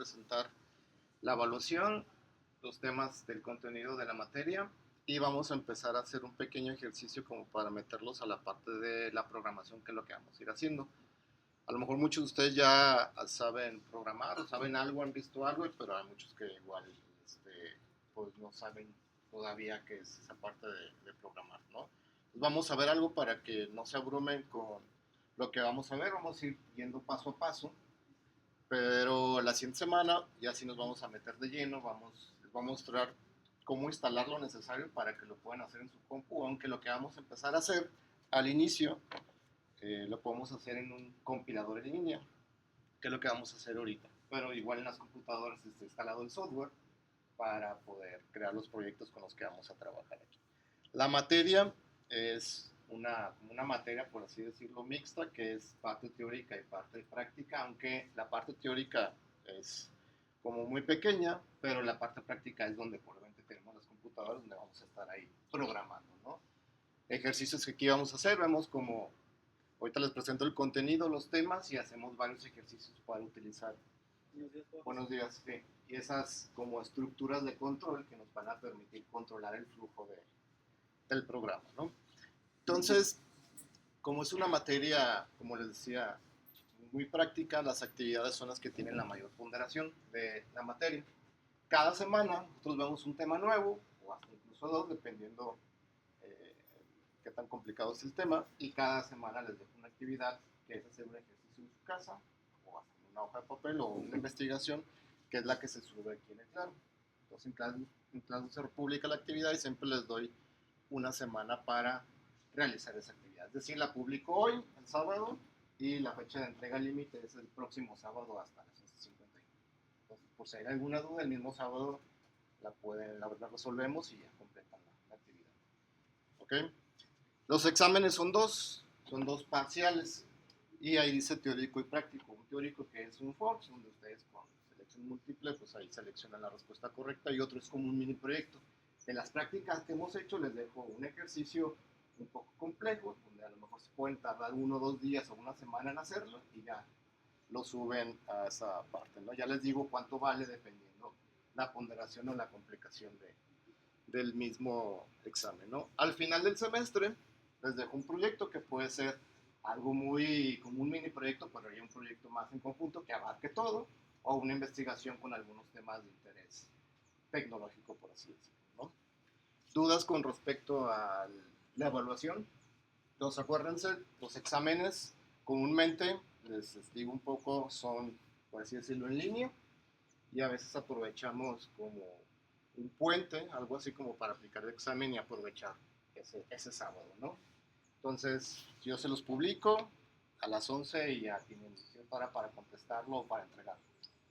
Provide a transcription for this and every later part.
Presentar la evaluación, los temas del contenido de la materia y vamos a empezar a hacer un pequeño ejercicio como para meterlos a la parte de la programación, que es lo que vamos a ir haciendo. A lo mejor muchos de ustedes ya saben programar o saben algo, han visto algo, pero hay muchos que igual pues no saben todavía qué es esa parte de programar, ¿no? Pues vamos a ver algo para que no se abrumen con lo que vamos a ver, vamos a ir yendo paso a paso, pero la siguiente semana ya sí nos vamos a meter de lleno, les voy a mostrar cómo instalar lo necesario para que lo puedan hacer en su compu, aunque lo que vamos a empezar a hacer al inicio lo podemos hacer en un compilador en línea, que es lo que vamos a hacer ahorita. Pero igual en las computadoras está instalado el software para poder crear los proyectos con los que vamos a trabajar aquí. La materia es una materia, por así decirlo, mixta, que es parte teórica y parte práctica, aunque la parte teórica es como muy pequeña, pero la parte práctica es donde probablemente tenemos las computadoras, donde vamos a estar ahí programando, ¿no? Ejercicios que aquí vamos a hacer, vemos como, ahorita les presento el contenido, los temas y hacemos varios ejercicios para utilizar. Buenos días, sí. Y esas como estructuras de control que nos van a permitir controlar el flujo del programa, ¿no? Entonces, como es una materia, como les decía, muy práctica, las actividades son las que tienen la mayor ponderación de la materia. Cada semana nosotros vemos un tema nuevo, o hasta incluso dos, dependiendo eh, qué tan complicado es el tema, y cada semana les dejo una actividad que es hacer un ejercicio en su casa, o hasta una hoja de papel o una investigación, que es la que se sube aquí en el Claro. Entonces en clase se publica la actividad y siempre les doy una semana para realizar esa actividad. Es decir, la publico hoy, el sábado, y la fecha de entrega límite es el próximo sábado hasta las 11:51. Entonces, por si hay alguna duda, el mismo sábado la resolvemos y ya completan la actividad. ¿Ok? Los exámenes son dos parciales, y ahí dice teórico y práctico. Un teórico que es un Fox, donde ustedes con selección múltiple, pues ahí seleccionan la respuesta correcta, y otro es como un mini proyecto. En las prácticas que hemos hecho les dejo un ejercicio un poco complejo, donde a lo mejor se pueden tardar 1 o 2 días o una semana en hacerlo y ya lo suben a esa parte, ¿no? Ya les digo cuánto vale dependiendo la ponderación o la complicación del mismo examen, ¿no? Al final del semestre les dejo un proyecto que puede ser algo muy como un mini proyecto, pero hay un proyecto más en conjunto que abarque todo, o una investigación con algunos temas de interés tecnológico, por así decirlo, ¿no? Dudas con respecto a la evaluación. Entonces, acuérdense, los exámenes comúnmente, les digo un poco, son, por así decirlo, en línea, y a veces aprovechamos como un puente, algo así como para aplicar el examen y aprovechar ese sábado, ¿no? Entonces, yo se los publico a las 11 y ya tienen para contestarlo o para entregarlo.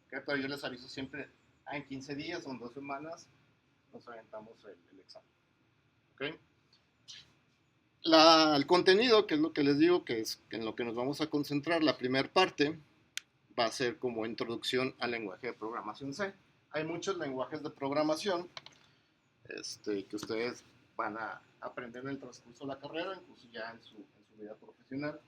¿Okay? Pero yo les aviso siempre, en 15 días o en 2 semanas nos aventamos el examen. ¿Okay? El contenido, que es lo que les digo, que es en lo que nos vamos a concentrar, la primera parte va a ser como introducción al lenguaje de programación C. Hay muchos lenguajes de programación que ustedes van a aprender en el transcurso de la carrera, incluso ya en su vida profesional.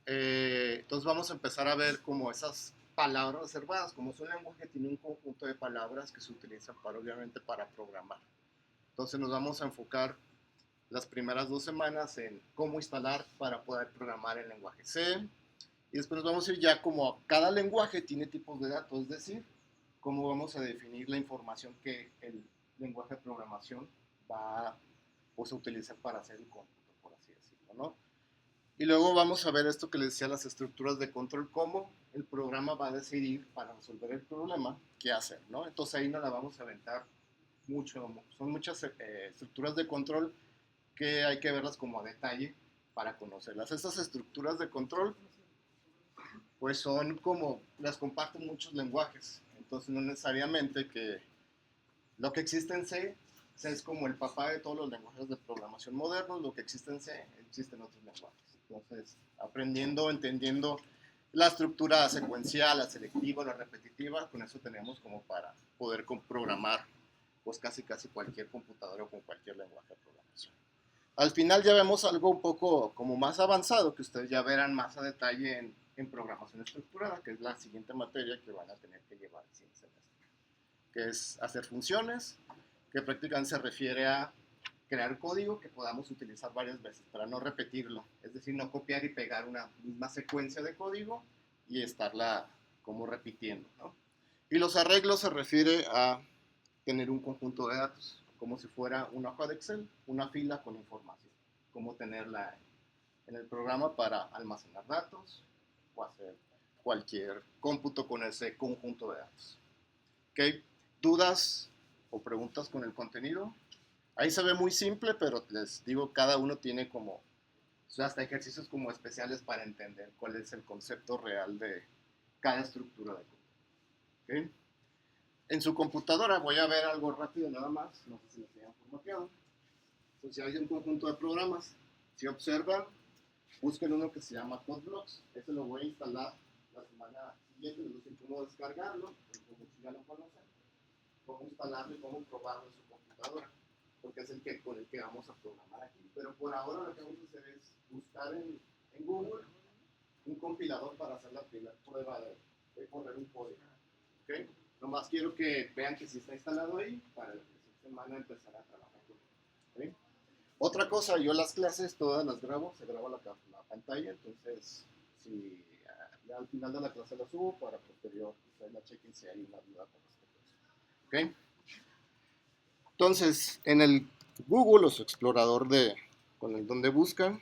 Entonces vamos a empezar a ver como esas palabras reservadas, como es un lenguaje, tiene un conjunto de palabras que se utilizan obviamente para programar. Entonces nos vamos a enfocar las primeras 2 semanas en cómo instalar para poder programar el lenguaje C, y después nos vamos a ir ya como cada lenguaje tiene tipos de datos, es decir, cómo vamos a definir la información que el lenguaje de programación va pues, a utilizar para hacer el cómputo, por así decirlo, ¿no? Y luego vamos a ver esto que les decía, las estructuras de control, cómo el programa va a decidir para resolver el problema qué hacer, ¿no? Entonces ahí nos la vamos a aventar mucho, son muchas estructuras de control que hay que verlas como a detalle para conocerlas. Estas estructuras de control pues son como, las comparten muchos lenguajes, entonces no necesariamente que lo que existe en C, C es como el papá de todos los lenguajes de programación modernos, lo que existe en C, existe en otros lenguajes. Entonces, aprendiendo, entendiendo la estructura secuencial, la selectiva, la repetitiva, con eso tenemos como para poder programar pues casi cualquier computadora o con cualquier lenguaje de programación. Al final ya vemos algo un poco como más avanzado, que ustedes ya verán más a detalle en programación estructurada, que es la siguiente materia que van a tener que llevar el siguiente semestre, que es hacer funciones, que prácticamente se refiere a crear código que podamos utilizar varias veces para no repetirlo, es decir, no copiar y pegar una misma secuencia de código y estarla como repitiendo, ¿no? Y los arreglos se refiere a tener un conjunto de datos, como si fuera una hoja de Excel, una fila con información, cómo tenerla en el programa para almacenar datos o hacer cualquier cómputo con ese conjunto de datos. ¿Ok? ¿Dudas o preguntas con el contenido? Ahí se ve muy simple, pero les digo, cada uno tiene como, o sea, hasta ejercicios como especiales para entender cuál es el concepto real de cada estructura de código. ¿Ok? En su computadora voy a ver algo rápido nada más, no sé si les hayan formateado. Entonces hay un conjunto de programas. Si observan, busquen uno que se llama CodeBlocks. Ese lo voy a instalar la semana siguiente. Les voy a cómo descargarlo, como muchos ya lo conocen, cómo instalarlo y cómo probarlo en su computadora, porque es el que, con el que vamos a programar aquí. Pero por ahora lo que vamos a hacer es buscar en Google un compilador para hacer la primera prueba de correr un código. ¿Okay? Nomás quiero que vean que si está instalado ahí para la próxima semana empezar a trabajar con él. ¿Okay? Otra cosa, yo las clases todas las grabo, se graba la pantalla, entonces si ya al final de la clase la subo para posterior ustedes la chequen si hay una duda con respecto a eso. ¿Okay? Entonces, en el Google o su explorador con el donde buscan,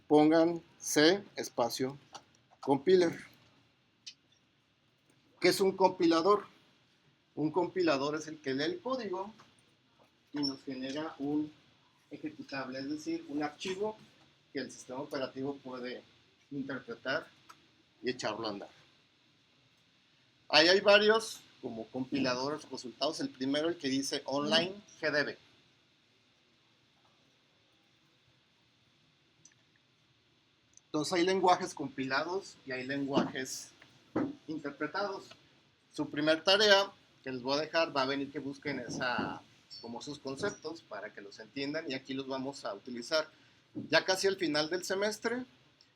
pongan C espacio compiler. ¿Qué es un compilador? Un compilador es el que lee el código y nos genera un ejecutable, es decir, un archivo que el sistema operativo puede interpretar y echarlo a andar. Ahí hay varios como compiladores resultados. El primero, el que dice online GDB. Entonces hay lenguajes compilados y hay lenguajes interpretados. Su primer tarea que les voy a dejar va a venir que busquen como sus conceptos para que los entiendan y aquí los vamos a utilizar. Ya casi al final del semestre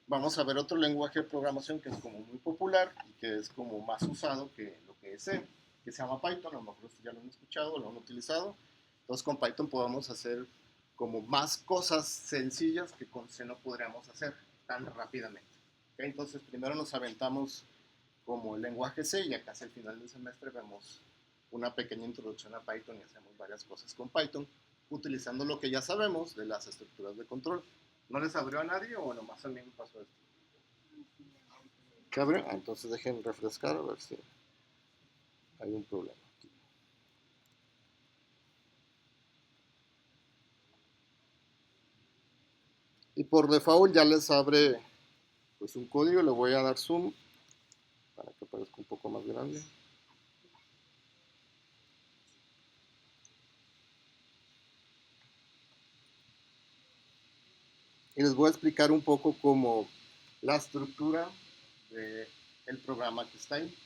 vamos a ver otro lenguaje de programación que es como muy popular y que es como más usado que lo que es C, que se llama Python. A lo mejor ya lo han escuchado o lo han utilizado. Entonces con Python podemos hacer como más cosas sencillas que con C no podríamos hacer tan rápidamente. ¿Okay? Entonces primero nos aventamos como el lenguaje C y acá hacia el final del semestre vemos una pequeña introducción a Python y hacemos varias cosas con Python utilizando lo que ya sabemos de las estructuras de control. ¿No les abrió a nadie o nomás a mí me pasó esto? ¿Qué abrió? Entonces dejen refrescar a ver si hay un problema. Y por default ya les abre pues un código, le voy a dar zoom para que parezca un poco más grande. Y les voy a explicar un poco como la estructura del programa que está ahí.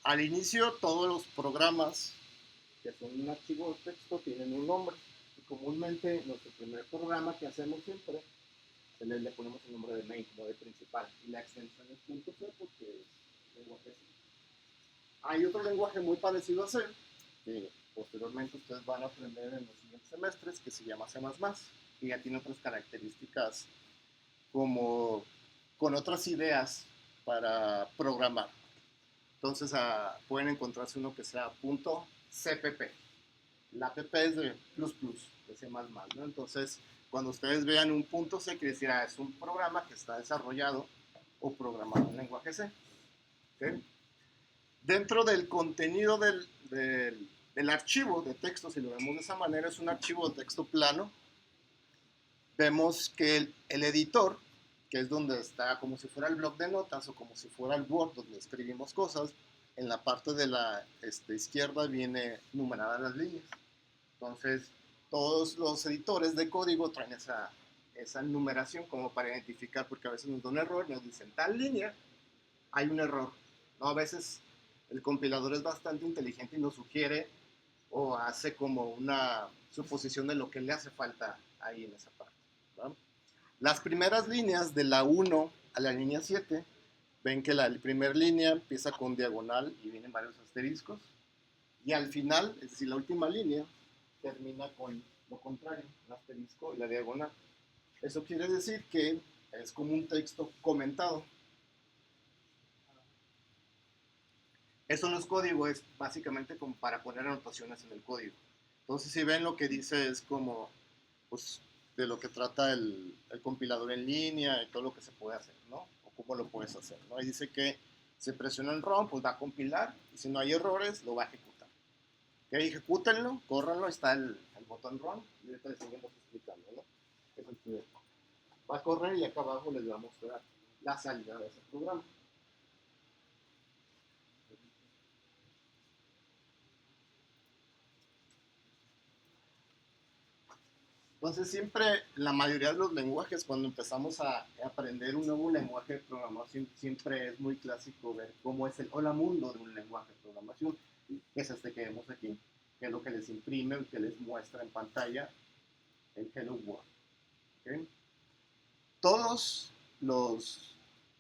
Al inicio todos los programas que son un archivo de texto tienen un nombre. Y comúnmente nuestro primer programa que hacemos siempre le ponemos el nombre de main como de principal y la extensión es .c porque es lenguaje C. Hay otro lenguaje muy parecido a C que posteriormente ustedes van a aprender en los siguientes semestres que se llama C++ y ya tiene otras características como con otras ideas para programar. Entonces pueden encontrarse uno que sea .cpp. La app es de de C++, ¿no? Entonces, cuando ustedes vean un .c, quiere decir, es un programa que está desarrollado o programado en lenguaje C. ¿Okay? Dentro del contenido del archivo de texto, si lo vemos de esa manera, es un archivo de texto plano. Vemos que el editor, que es donde está como si fuera el bloc de notas o como si fuera el Word donde escribimos cosas, en la parte de la izquierda viene numeradas las líneas. Entonces, todos los editores de código traen esa numeración como para identificar, porque a veces nos da un error, nos dicen tal línea, hay un error. ¿No? A veces el compilador es bastante inteligente y nos sugiere o hace como una suposición de lo que le hace falta ahí en esa parte, ¿verdad? Las primeras líneas de la 1 a la línea 7, ven que la primera línea empieza con diagonal y vienen varios asteriscos. Y al final, es decir, la última línea, termina con lo contrario, el asterisco y la diagonal. Eso quiere decir que es como un texto comentado. Eso no es código, es básicamente como para poner anotaciones en el código. Entonces, si ven, lo que dice es como, pues, de lo que trata el compilador en línea y todo lo que se puede hacer, ¿no? O cómo lo puedes hacer, ¿no? Ahí dice que se presiona el ROM, pues va a compilar, y si no hay errores, lo va a ejecutar. Ok, ejecútenlo, córranlo, está el botón ROM, y ahorita les seguimos explicando, ¿no? Eso es, va a correr y acá abajo les va a mostrar la salida de ese programa. Entonces siempre, la mayoría de los lenguajes, cuando empezamos a aprender un nuevo lenguaje de programación, siempre es muy clásico ver cómo es el hola mundo de un lenguaje de programación, que es este que vemos aquí, que es lo que les imprime, el que les muestra en pantalla el Hello World. ¿Okay? Todos los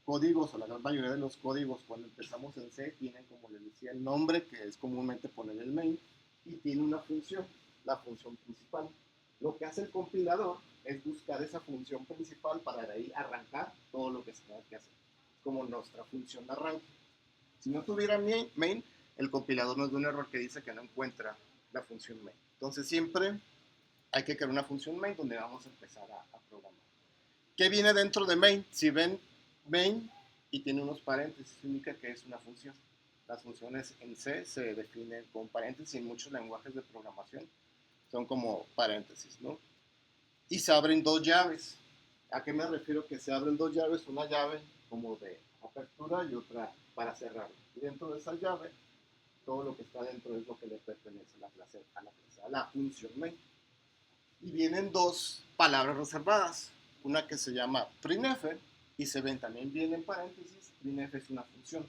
códigos, o la gran mayoría de los códigos cuando empezamos en C, tienen, como les decía, el nombre, que es comúnmente poner el main, y tiene una función, la función principal. Lo que hace el compilador es buscar esa función principal para de ahí arrancar todo lo que se tenga que hacer. Como nuestra función de arranque. Si no tuviera main, el compilador nos da un error que dice que no encuentra la función main. Entonces siempre hay que crear una función main donde vamos a empezar a programar. ¿Qué viene dentro de main? Si ven main y tiene unos paréntesis, significa que es una función. Las funciones en C se definen con paréntesis y en muchos lenguajes de programación son como paréntesis, ¿no? Y se abren dos llaves. ¿A qué me refiero que se abren dos llaves? Una llave como de apertura y otra para cerrar. Y dentro de esa llave, todo lo que está dentro es lo que le pertenece a la clase, a la función main. Y vienen dos palabras reservadas. Una que se llama printf, y se ven también bien en paréntesis, printf es una función.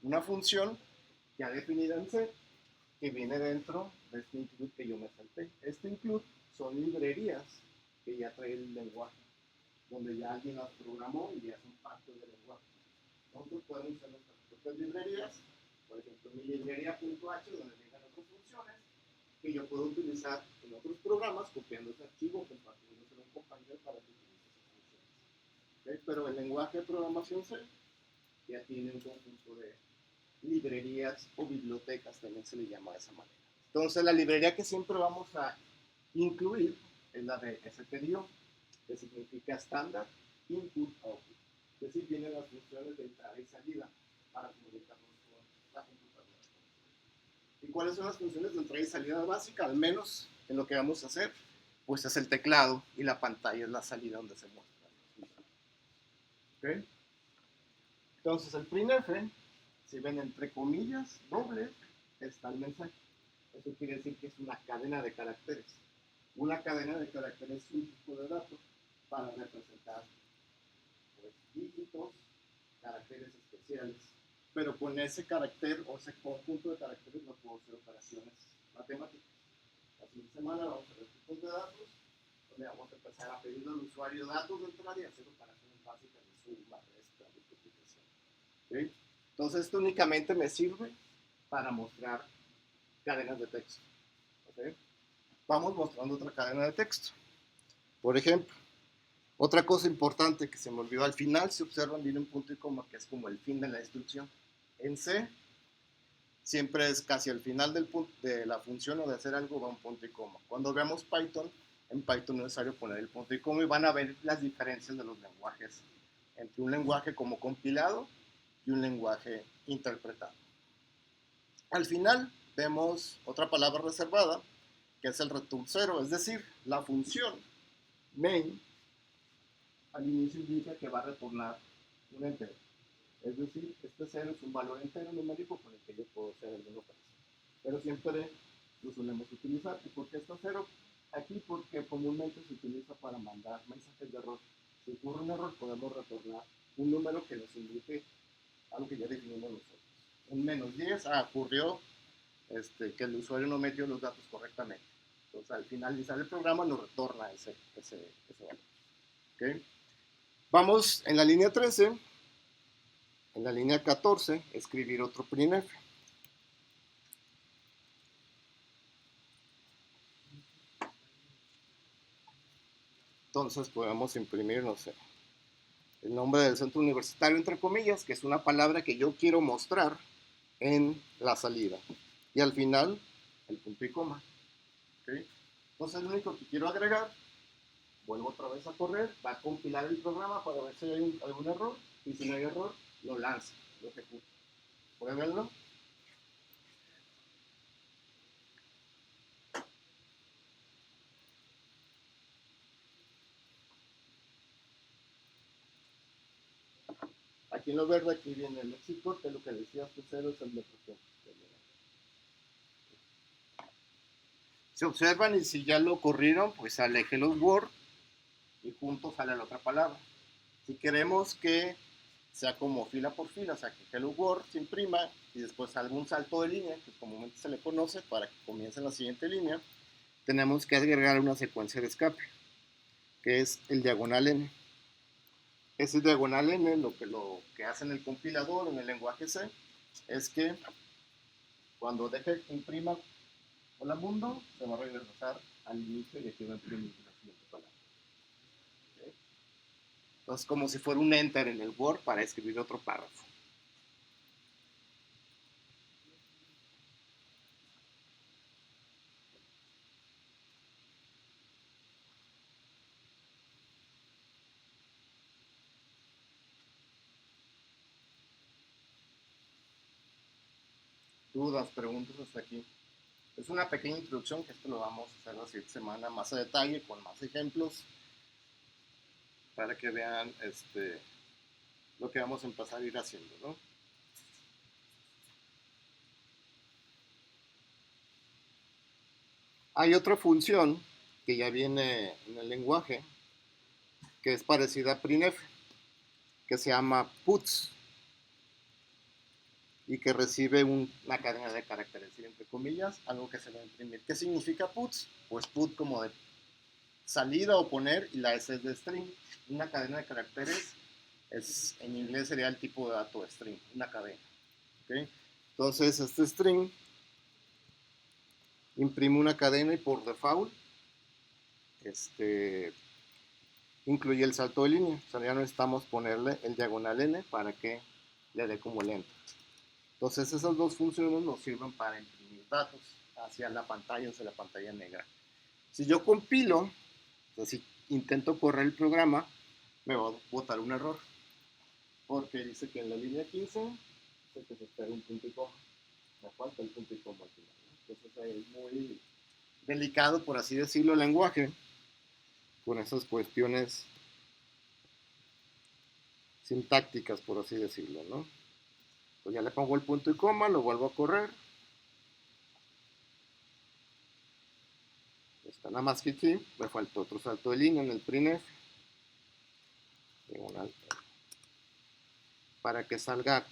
Una función ya definida en C, que viene dentro de este include que yo me salté. Este include son librerías que ya trae el lenguaje, donde ya alguien las programó y ya son parte del lenguaje. Nosotros podemos usar nuestras propias librerías, por ejemplo, mi librería.h, donde tengan otras funciones, que yo puedo utilizar en otros programas, copiando ese archivo, compartiéndoselo a un compañero para que utilice esas funciones. ¿Okay? Pero el lenguaje de programación C ya tiene un conjunto de librerías o bibliotecas, también se le llama de esa manera. Entonces, la librería que siempre vamos a incluir es la de STDIO, que significa Standard Input Output. Es decir, vienen las funciones de entrada y salida para comunicarnos con la computadora. ¿Y cuáles son las funciones de entrada y salida básica? Al menos en lo que vamos a hacer, pues es el teclado y la pantalla es la salida donde se muestra. ¿Okay? Entonces, el printf, si ven entre comillas dobles, está el mensaje. Eso quiere decir que es una cadena de caracteres. Una cadena de caracteres es un tipo de datos para representar, pues, dígitos, caracteres especiales. Pero con ese carácter o ese conjunto de caracteres no puedo hacer operaciones matemáticas. La siguiente semana vamos a ver tipos de datos, donde vamos a empezar a pedir al usuario datos de entrada y hacer operaciones básicas de suma, resta, multiplicación. ¿Sí? Entonces, esto únicamente me sirve para mostrar cadenas de texto. ¿Okay? Vamos mostrando otra cadena de texto. Por ejemplo, otra cosa importante que se me olvidó al final, si observan, viene un punto y coma, que es como el fin de la instrucción. En C, siempre es casi al final de la función o de hacer algo, va un punto y coma. Cuando veamos Python, en Python no es necesario poner el punto y coma y van a ver las diferencias de los lenguajes entre un lenguaje como compilado y un lenguaje interpretado. Al final vemos otra palabra reservada, que es el return 0, es decir, la función main al inicio indica que va a retornar un entero. Es decir, este 0 es un valor entero numérico con el que yo puedo hacer alguna operación. Pero siempre lo solemos utilizar. ¿Y por qué está 0? Aquí porque comúnmente se utiliza para mandar mensajes de error. Si ocurre un error, podemos retornar un número que nos indique algo que ya definimos nosotros. Un -10, ocurrió que el usuario no metió los datos correctamente. Entonces, al finalizar el programa nos retorna ese valor. ¿Okay? Vamos en la línea 13, en la línea 14, escribir otro printf. Entonces podemos imprimir, no sé, el nombre del centro universitario, entre comillas, que es una palabra que yo quiero mostrar en la salida. Y al final, el punto y coma. ¿Okay? Entonces, lo único que quiero agregar, vuelvo otra vez a correr, va a compilar el programa para ver si hay algún error, y si no hay error, lo lanza, lo ejecuta. ¿Pueden verlo? Aquí en lo verde, aquí viene el éxito, que es lo que decías que 0 es el de presión. Se observan y si ya lo corrieron, pues sale Hello World y junto sale la otra palabra. Si queremos que sea como fila por fila, o sea que Hello World se imprima y después algún salto de línea, que comúnmente se le conoce para que comience la siguiente línea, tenemos que agregar una secuencia de escape, que es el diagonal n. Ese diagonal n lo que hace en el compilador, en el lenguaje C, es que cuando deje que imprima hola mundo, se va a regresar al inicio y aquí va a imprimir la siguiente palabra. ¿Okay? Entonces, como si fuera un enter en el Word para escribir otro párrafo. Dudas, preguntas hasta aquí. Es una pequeña introducción que esto lo vamos a hacer la siguiente semana más a detalle, con más ejemplos, para que vean lo que vamos a empezar a ir haciendo, ¿no? Hay otra función que ya viene en el lenguaje, que es parecida a printf, que se llama puts, y que recibe una cadena de caracteres, entre comillas, algo que se va a imprimir. ¿Qué significa puts? Pues put como de salida o poner, y la S es de string. Una cadena de caracteres en inglés sería el tipo de dato de string, una cadena. ¿Okay? Entonces, este string imprime una cadena y por default incluye el salto de línea. O sea, ya no necesitamos ponerle el diagonal n para que le dé como el enter. Entonces, esas dos funciones nos sirven para imprimir datos hacia la pantalla negra. Si yo compilo, o sea, si intento correr el programa, me va a botar un error, porque dice que en la línea 15 dice que se espera un punto y coma. Me falta el punto y coma al final, ¿no? Entonces es muy delicado, por así decirlo, el lenguaje, con esas cuestiones sintácticas, por así decirlo, ¿no? Pues ya le pongo el punto y coma, lo vuelvo a correr. Está nada más que aquí, me faltó otro salto de línea en el printf. Para que salga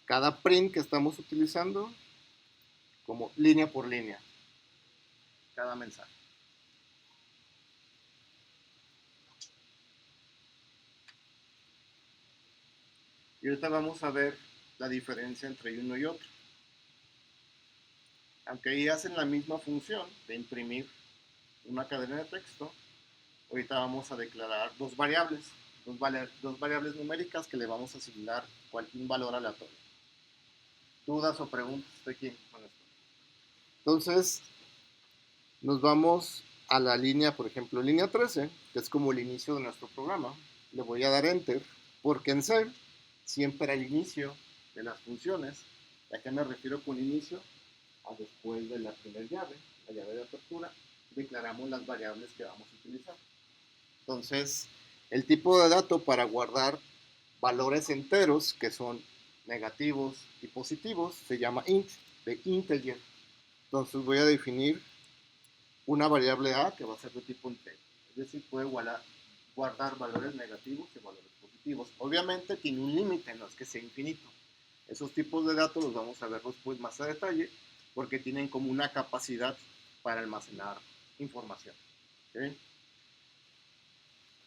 cada print que estamos utilizando como línea por línea, cada mensaje. Y ahorita vamos a ver la diferencia entre uno y otro. Aunque ahí hacen la misma función de imprimir una cadena de texto, ahorita vamos a declarar dos variables numéricas que le vamos a asignar cualquier valor aleatorio. ¿Dudas o preguntas? Estoy aquí con esto. Entonces, nos vamos a la línea, por ejemplo, línea 13, que es como el inicio de nuestro programa. Le voy a dar Enter, porque en C siempre al inicio de las funciones, ¿a qué me refiero con inicio? A después de la primera llave, la llave de apertura, declaramos las variables que vamos a utilizar. Entonces, el tipo de dato para guardar valores enteros, que son negativos y positivos, se llama int, de integer. Entonces voy a definir una variable a que va a ser de tipo entero. Es decir, puede guardar valores negativos y valores positivos. Obviamente tiene un límite, no es que sea infinito. Esos tipos de datos los vamos a ver después más a detalle porque tienen como una capacidad para almacenar información. ¿Okay?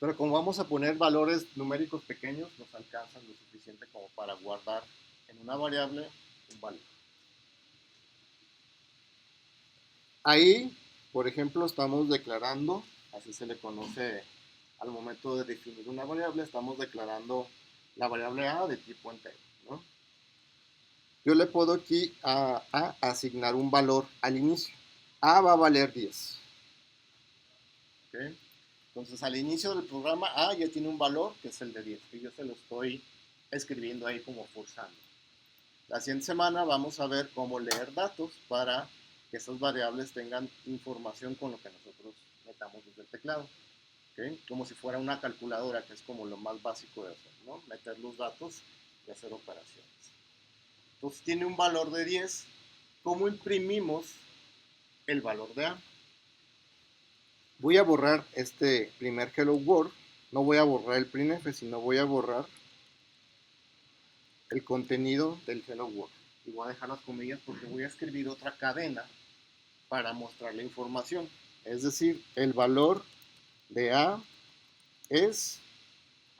Pero como vamos a poner valores numéricos pequeños, nos alcanzan lo suficiente como para guardar en una variable un valor. Ahí, por ejemplo, estamos declarando, así se le conoce al momento de definir una variable, estamos declarando la variable A de tipo entero, ¿no? Yo le puedo aquí a asignar un valor al inicio. A va a valer 10. ¿Okay? Entonces, al inicio del programa, A ya tiene un valor que es el de 10, que yo se lo estoy escribiendo ahí como forzando. La siguiente semana vamos a ver cómo leer datos para que esas variables tengan información con lo que nosotros metamos desde el teclado. ¿Okay? Como si fuera una calculadora, que es como lo más básico de hacer, ¿no? Meter los datos y hacer operaciones. Entonces tiene un valor de 10. ¿Cómo imprimimos el valor de A? Voy a borrar este primer Hello World. No voy a borrar el printf, sino voy a borrar el contenido del Hello World. Y voy a dejar las comillas porque voy a escribir otra cadena para mostrar la información. Es decir, el valor de A es,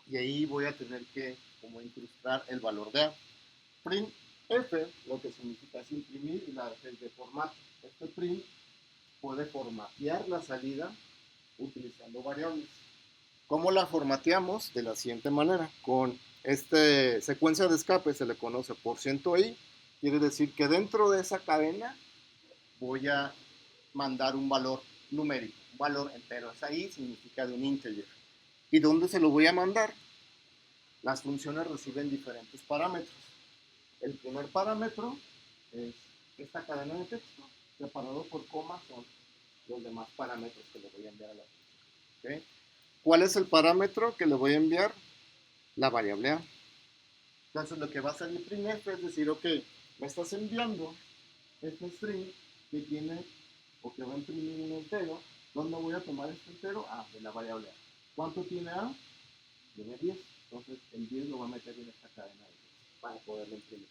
y ahí voy a tener que como incrustar el valor de A. Print F, lo que significa es imprimir y la F es de formato. Este print puede formatear la salida utilizando variables. ¿Cómo la formateamos? De la siguiente manera. Con esta secuencia de escape se le conoce %i, quiere decir que dentro de esa cadena voy a mandar un valor numérico, un valor entero. Esa i significa de un integer. ¿Y dónde se lo voy a mandar? Las funciones reciben diferentes parámetros. El primer parámetro es esta cadena de texto, separado por comas son los demás parámetros que le voy a enviar a la función. ¿Okay? ¿Cuál es el parámetro que le voy a enviar? La variable A. Entonces lo que va a hacer mi printf es decir, ok, me estás enviando este string que tiene o que va a imprimir un entero. ¿Dónde voy a tomar este entero? Ah, de la variable A. ¿Cuánto tiene A? Tiene 10. Entonces el 10 lo va a meter en esta cadena de 10 para poderlo imprimir.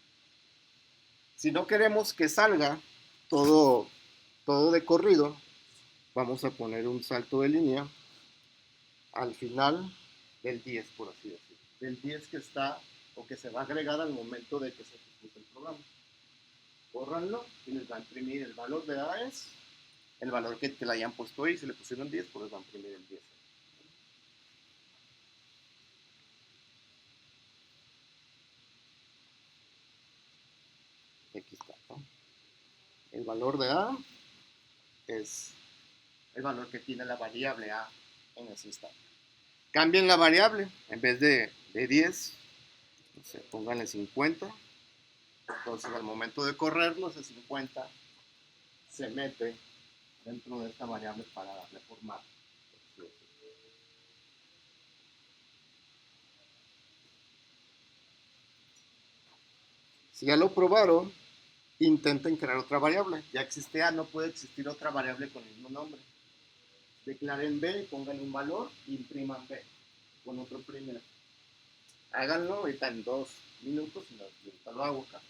Si no queremos que salga todo de corrido, vamos a poner un salto de línea al final del 10, por así decirlo. Del 10 que está o que se va a agregar al momento de que se ejecute el programa. Córranlo y les va a imprimir el valor de A es el valor que le hayan puesto ahí. Si le pusieron 10, pues les va a imprimir el 10. Aquí está, ¿no? El valor de A es el valor que tiene la variable A en ese instante. Cambien la variable, en vez de 10, no sé, pónganle 50. Entonces al momento de correrlo, ese 50 se mete dentro de esta variable para darle formato. Si ya lo probaron, intenten crear otra variable. Ya existe A, no puede existir otra variable con el mismo nombre. Declaren B, pongan un valor, impriman B con otro primer. Háganlo ahorita en 2 minutos y ahorita lo hago acá.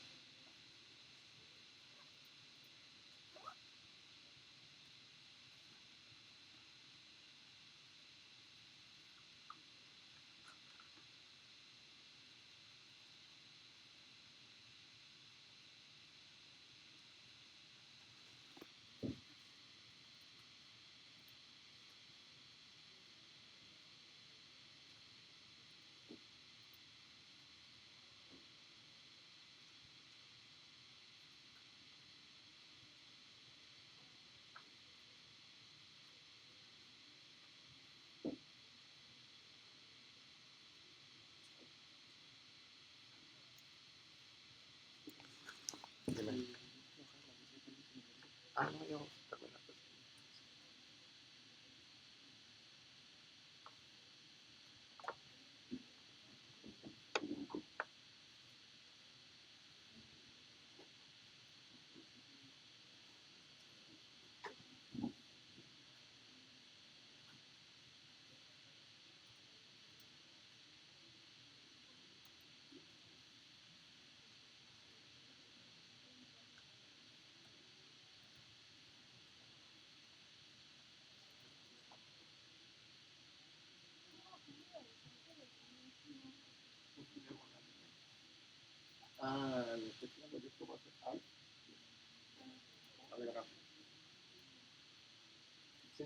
Ah, no, ya vamos a terminar.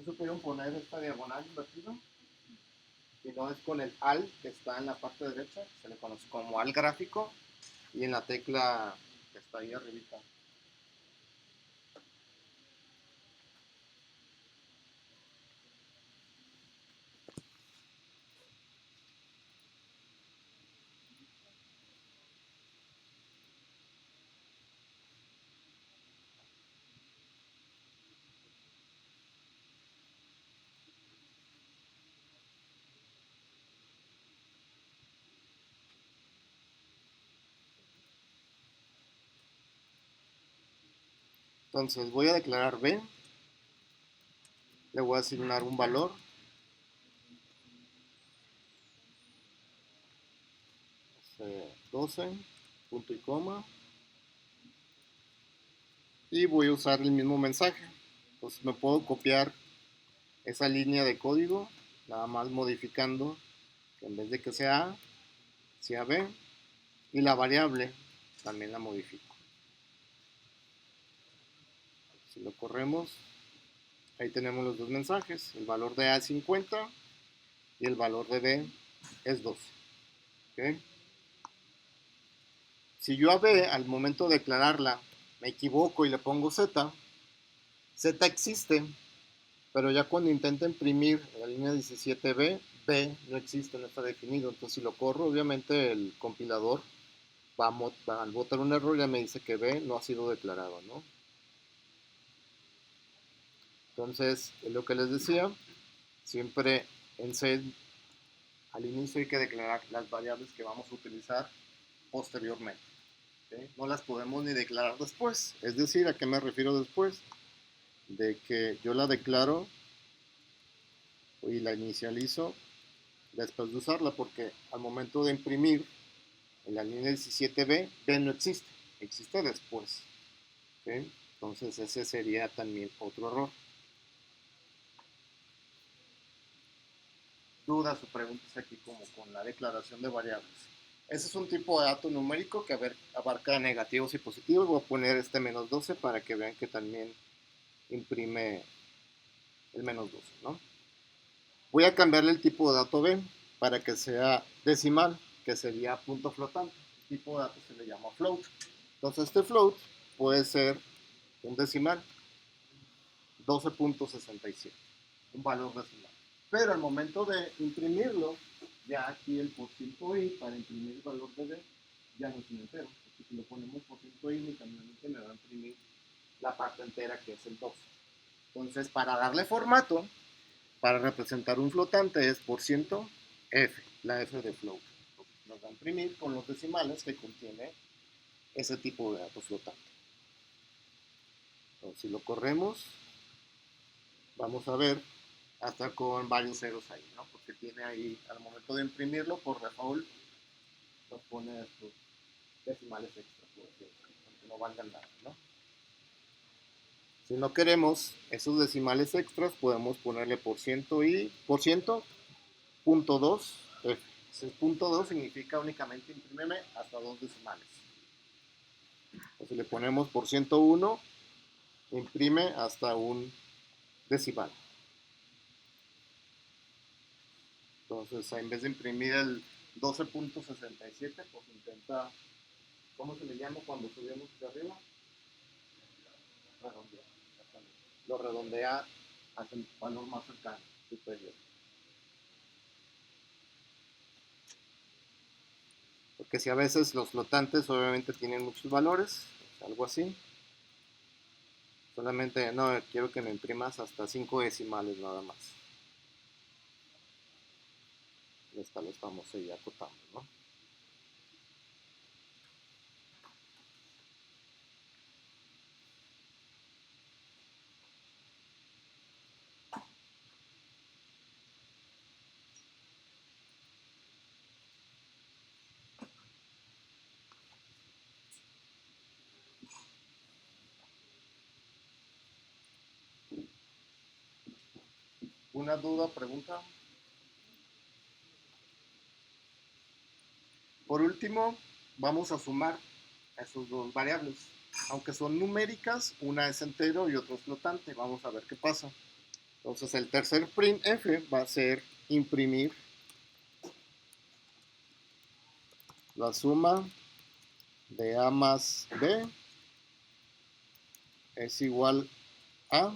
se pudieron poner esta diagonal invertida. Si no es con el al que está en la parte derecha, se le conoce como al gráfico, y en la tecla que está ahí arribita. Entonces voy a declarar b, le voy a asignar un valor, 12, punto y coma, y voy a usar el mismo mensaje. Entonces me puedo copiar esa línea de código, nada más modificando que en vez de que sea A, sea B, y la variable también la modifico. Si lo corremos, ahí tenemos los dos mensajes, el valor de A es 50 y el valor de B es 12. ¿Okay? Si yo a B al momento de declararla me equivoco y le pongo Z, Z existe, pero ya cuando intento imprimir la línea 17B, B no existe, no está definido. Entonces si lo corro, obviamente el compilador al botar un error ya me dice que B no ha sido declarado, ¿no? Entonces, es lo que les decía, siempre en C al inicio hay que declarar las variables que vamos a utilizar posteriormente. ¿Okay? No las podemos ni declarar después. Es decir, ¿a qué me refiero después? De que yo la declaro y la inicializo después de usarla, porque al momento de imprimir en la línea 17B, B no existe, existe después. ¿Okay? Entonces ese sería también otro error. Dudas o preguntas aquí como con la declaración de variables. Ese es un tipo de dato numérico que abarca negativos y positivos. Voy a poner este menos 12 para que vean que también imprime el menos 12, ¿no? Voy a cambiarle el tipo de dato B para que sea decimal, que sería punto flotante. El tipo de dato se le llama float. Entonces este float puede ser un decimal, 12.67, un valor decimal. Pero al momento de imprimirlo, ya aquí el porciento i para imprimir el valor de b ya no es un entero, porque si lo ponemos porciento i únicamente me va a imprimir la parte entera que es el 12. Entonces, para darle formato, para representar un flotante es porciento f, la f de float. Entonces, nos va a imprimir con los decimales que contiene ese tipo de dato flotante. Entonces, si lo corremos, vamos a ver hasta con varios ceros ahí, ¿no? Porque tiene ahí, al momento de imprimirlo, por default, nos pone estos decimales extra, por decirlo, aunque no valgan nada, ¿no? Si no queremos esos decimales extras, podemos ponerle por ciento y por ciento punto 2 F. Ese punto 2 significa únicamente imprímeme hasta dos decimales. Entonces le ponemos por ciento 1, imprime hasta un decimal. Entonces, en vez de imprimir el 12.67, pues intenta, ¿cómo se le llama cuando subimos hacia arriba? Redondear. Lo redondea hacia el valor más cercano, superior. Porque si a veces los flotantes obviamente tienen muchos valores, algo así. Solamente, no, quiero que me imprimas hasta 5 decimales nada más. Esta lo estamos ahí acotando, ¿no? ¿Una duda, pregunta? Por último, vamos a sumar esas dos variables. Aunque son numéricas, una es entero y otra es flotante. Vamos a ver qué pasa. Entonces el tercer printf va a ser imprimir la suma de A más B es igual a,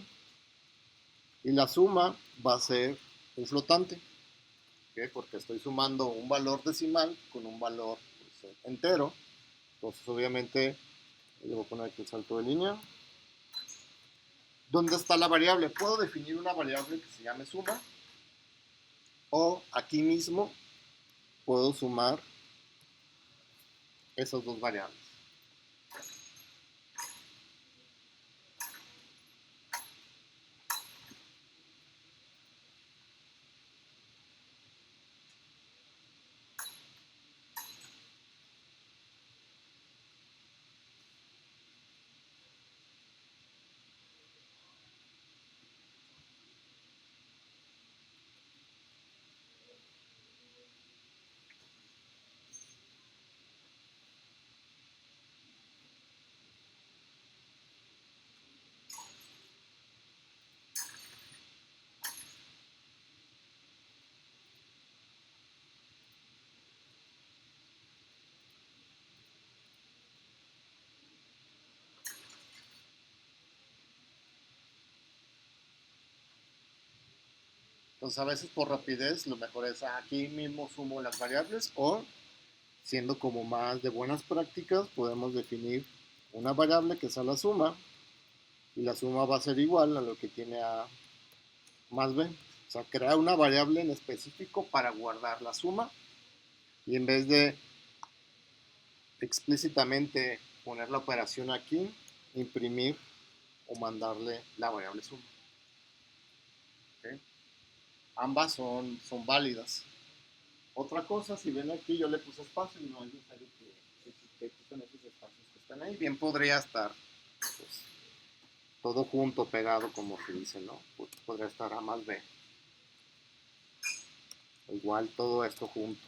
y la suma va a ser un flotante, ¿okay? Porque estoy sumando un valor decimal con un valor pues, entero. Entonces obviamente le voy a poner aquí el salto de línea. ¿Dónde está la variable? Puedo definir una variable que se llame suma, o aquí mismo puedo sumar esas dos variables. Entonces a veces por rapidez lo mejor es aquí mismo sumo las variables, o siendo como más de buenas prácticas podemos definir una variable que sea la suma, y la suma va a ser igual a lo que tiene A más B. O sea, crear una variable en específico para guardar la suma, y en vez de explícitamente poner la operación aquí, imprimir o mandarle la variable suma. ¿Okay? Ambas son válidas. Otra cosa, si ven aquí, yo le puse espacio y no es necesario que quiten esos espacios que están ahí. Bien podría estar pues, todo junto, pegado, como se dice, ¿no? Pues podría estar A más B. Igual todo esto junto.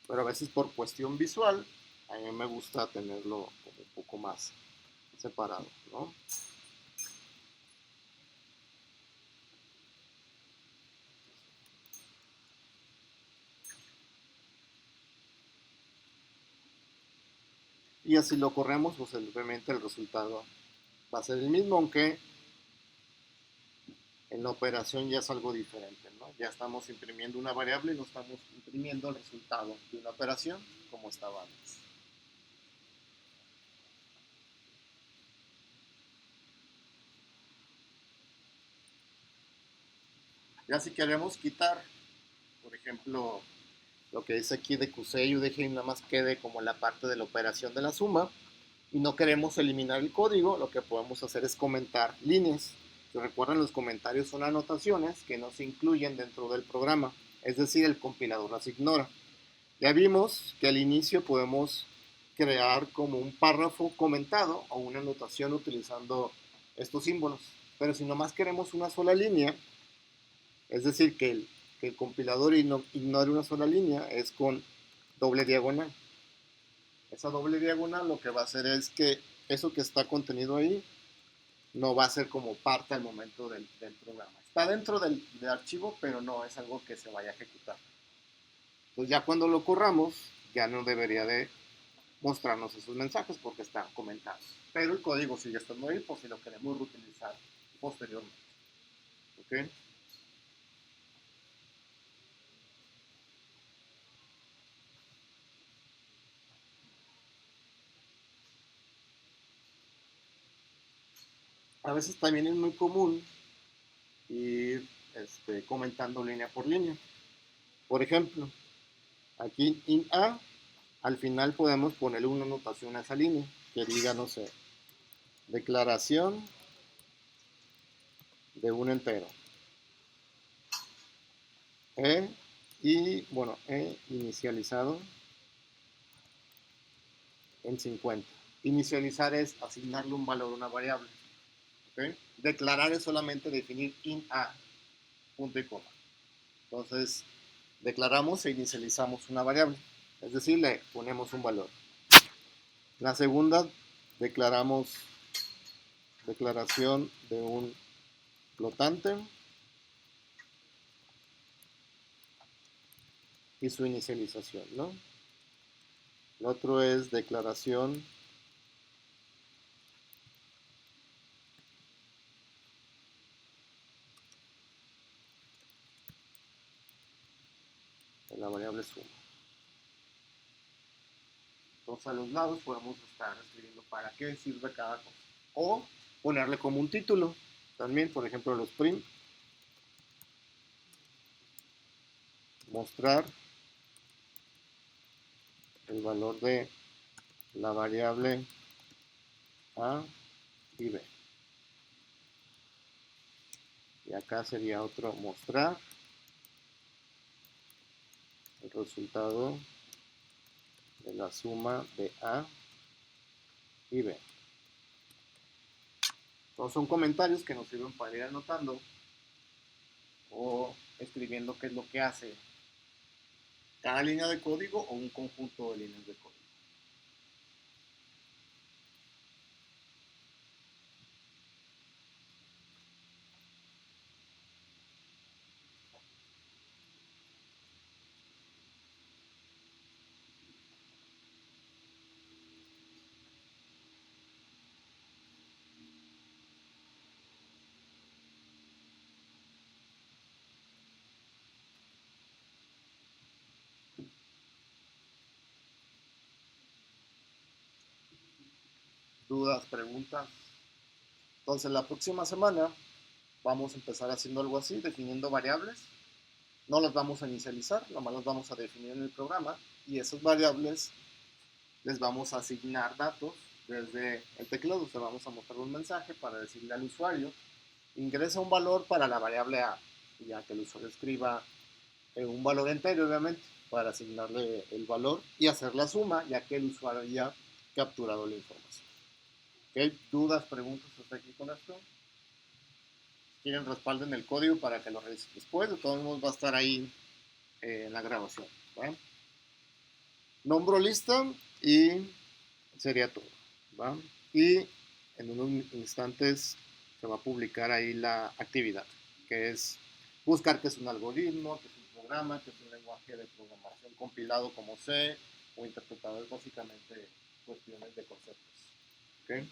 Pero a veces por cuestión visual, a mí me gusta tenerlo como un poco más separado, ¿no? Y así lo corremos, pues obviamente el resultado va a ser el mismo, aunque en la operación ya es algo diferente, ¿no? Ya estamos imprimiendo una variable y no estamos imprimiendo el resultado de una operación como estaba antes. Ya si queremos quitar, por ejemplo, lo que dice aquí de QC y UDG, nada más quede como la parte de la operación de la suma, y no queremos eliminar el código, lo que podemos hacer es comentar líneas. Si recuerdan, los comentarios son anotaciones que no se incluyen dentro del programa, es decir, el compilador las ignora. Ya vimos que al inicio podemos crear como un párrafo comentado o una anotación utilizando estos símbolos, pero si nomás queremos una sola línea, es decir, que el compilador ignore una sola línea, es con doble diagonal. Esa doble diagonal lo que va a hacer es que eso que está contenido ahí no va a ser como parte al momento del programa. Está dentro del archivo, pero no es algo que se vaya a ejecutar. Entonces ya cuando lo corramos, ya no debería de mostrarnos esos mensajes porque están comentados. Pero el código sigue estando ahí por si lo queremos reutilizar posteriormente. ¿Ok? A veces también es muy común ir comentando línea por línea. Por ejemplo, aquí en A, al final podemos ponerle una anotación a esa línea que diga, no sé, declaración de un entero. Inicializado en 50. Inicializar es asignarle un valor a una variable. ¿Okay? Declarar es solamente definir in A, punto y coma. Entonces, declaramos e inicializamos una variable, es decir, le ponemos un valor. La segunda, declaramos declaración de un flotante y su inicialización, ¿no? El otro es declaración de la variable suma. Entonces a los lados podemos estar escribiendo para qué sirve cada cosa. O ponerle como un título. También, por ejemplo, los print. Mostrar el valor de la variable A y B. Y acá sería otro mostrar el resultado de la suma de A y B. Entonces son comentarios que nos sirven para ir anotando o escribiendo qué es lo que hace cada línea de código o un conjunto de líneas de código. Dudas, preguntas. Entonces la próxima semana vamos a empezar haciendo algo así, definiendo variables. No las vamos a inicializar, nomás las vamos a definir en el programa y esas variables les vamos a asignar datos desde el teclado. O sea, vamos a mostrar un mensaje para decirle al usuario, ingresa un valor para la variable A, y ya que el usuario escriba un valor entero, obviamente, para asignarle el valor y hacer la suma, ya que el usuario ya ha capturado la información. ¿Okay? ¿Dudas, preguntas hasta aquí con esto? Quieren respalden el código para que lo revisen después, de todos modos va a estar ahí en la grabación. ¿Va? Nombro lista y sería todo. ¿Va? Y en unos instantes se va a publicar ahí la actividad, que es buscar qué es un algoritmo, qué es un programa, qué es un lenguaje de programación compilado como C o interpretador, básicamente cuestiones de conceptos. ¿Okay?